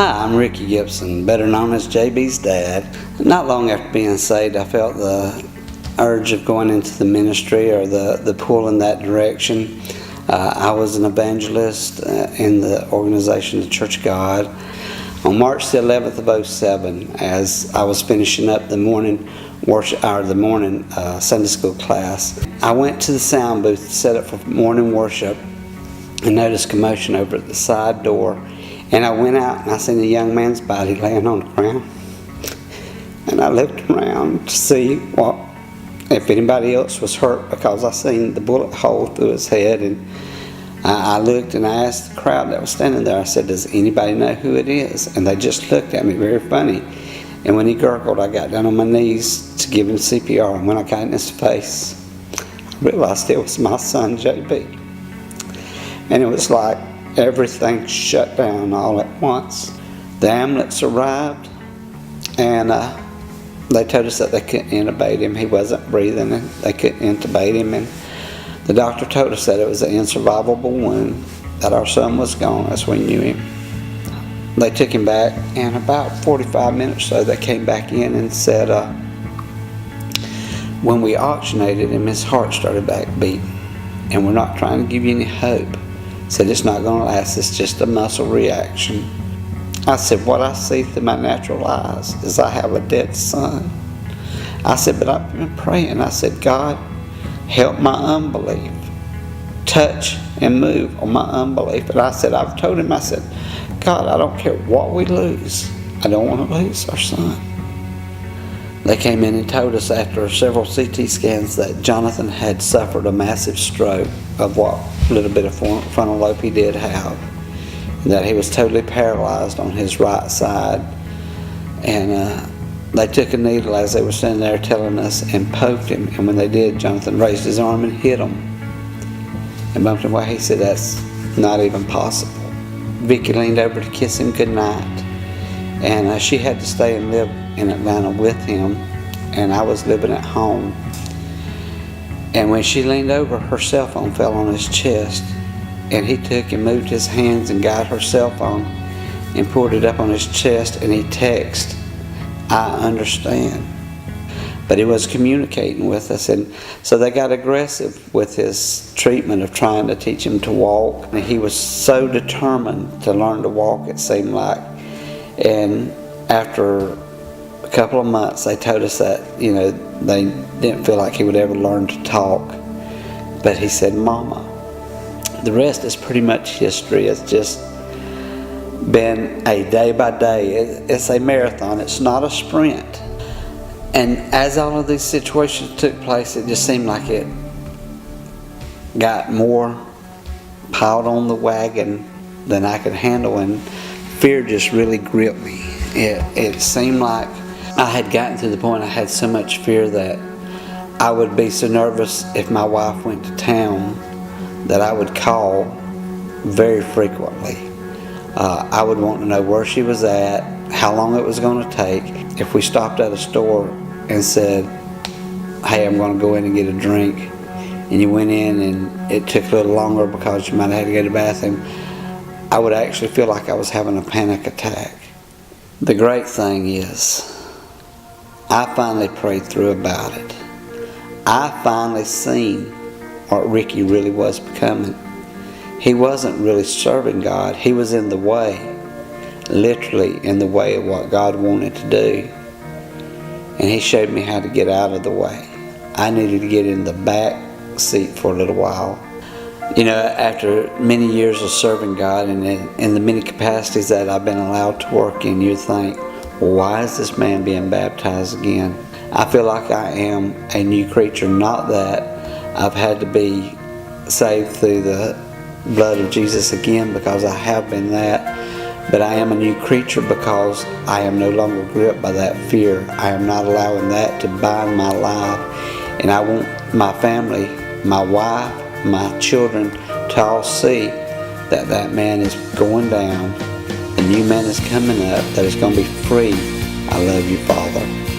Hi, I'm Ricky Gipson, better known as JB's dad. Not long after being saved, I felt the urge of going into the ministry, or the pull in that direction. I was an evangelist in the organization, the Church of God. On March the 11th of 07, as I was finishing up the morning worship, or the morning Sunday school class, I went to the sound booth set up for morning worship and noticed commotion over at the side door. And I went out and I seen a young man's body laying on the ground. And I looked around to see if anybody else was hurt, because I seen the bullet hole through his head. And I looked and I asked the crowd that was standing there, I said, does anybody know who it is? And they just looked at me very funny. And when he gurgled, I got down on my knees to give him CPR. And when I got in his face, I realized it was my son, JB. And it was like everything shut down all at once. The ambulance arrived, and they told us that they couldn't intubate him. He wasn't breathing, and they couldn't intubate him. And the doctor told us that it was an insurvivable wound, that our son was gone as we knew him. They took him back, and about 45 minutes or so, they came back in and said, when we oxygenated him, his heart started back beating. And we're not trying to give you any hope. Said it's not going to last, it's just a muscle reaction. I said, what I see through my natural eyes is I have a dead son. I said, but I've been praying. I said, God, help my unbelief. Touch and move on my unbelief. And I said, I've told him, I said, God, I don't care what we lose. I don't want to lose our son. They came in and told us after several CT scans that Jonathan had suffered a massive stroke of what little bit of frontal lobe he did have, and that he was totally paralyzed on his right side. And they took a needle as they were standing there telling us and poked him, and when they did, Jonathan raised his arm and hit him and bumped him away. He said, that's not even possible. Vicky leaned over to kiss him goodnight, and she had to stay and live in Atlanta with him, and I was living at home. And when she leaned over, her cell phone fell on his chest, and he took and moved his hands and got her cell phone and pulled it up on his chest, and he texted, I understand. But he was communicating with us, and so they got aggressive with his treatment of trying to teach him to walk. And he was so determined to learn to walk, it seemed like. And after a couple of months, they told us that, they didn't feel like he would ever learn to talk. But he said, Mama. The rest is pretty much history. It's just been a day by day. It's a marathon. It's not a sprint. And as all of these situations took place, it just seemed like it got more piled on the wagon than I could handle, and fear just really gripped me. It seemed like I had gotten to the point I had so much fear that I would be so nervous if my wife went to town that I would call very frequently. I would want to know where she was at, how long it was going to take. If we stopped at a store and said, hey, I'm going to go in and get a drink, and you went in and it took a little longer because you might have had to go to the bathroom, I would actually feel like I was having a panic attack. The great thing is, I finally prayed through about it. I finally seen what Ricky really was becoming. He wasn't really serving God. He was in the way, literally in the way of what God wanted to do. And he showed me how to get out of the way. I needed to get in the back seat for a little while. After many years of serving God and in the many capacities that I've been allowed to work in, you think, well, why is this man being baptized again? I feel like I am a new creature. Not that I've had to be saved through the blood of Jesus again, because I have been that, but I am a new creature because I am no longer gripped by that fear. I am not allowing that to bind my life, and I want my family, my wife, my children to all see that that man is going down, a new man is coming up that is going to be free. I love you, Father.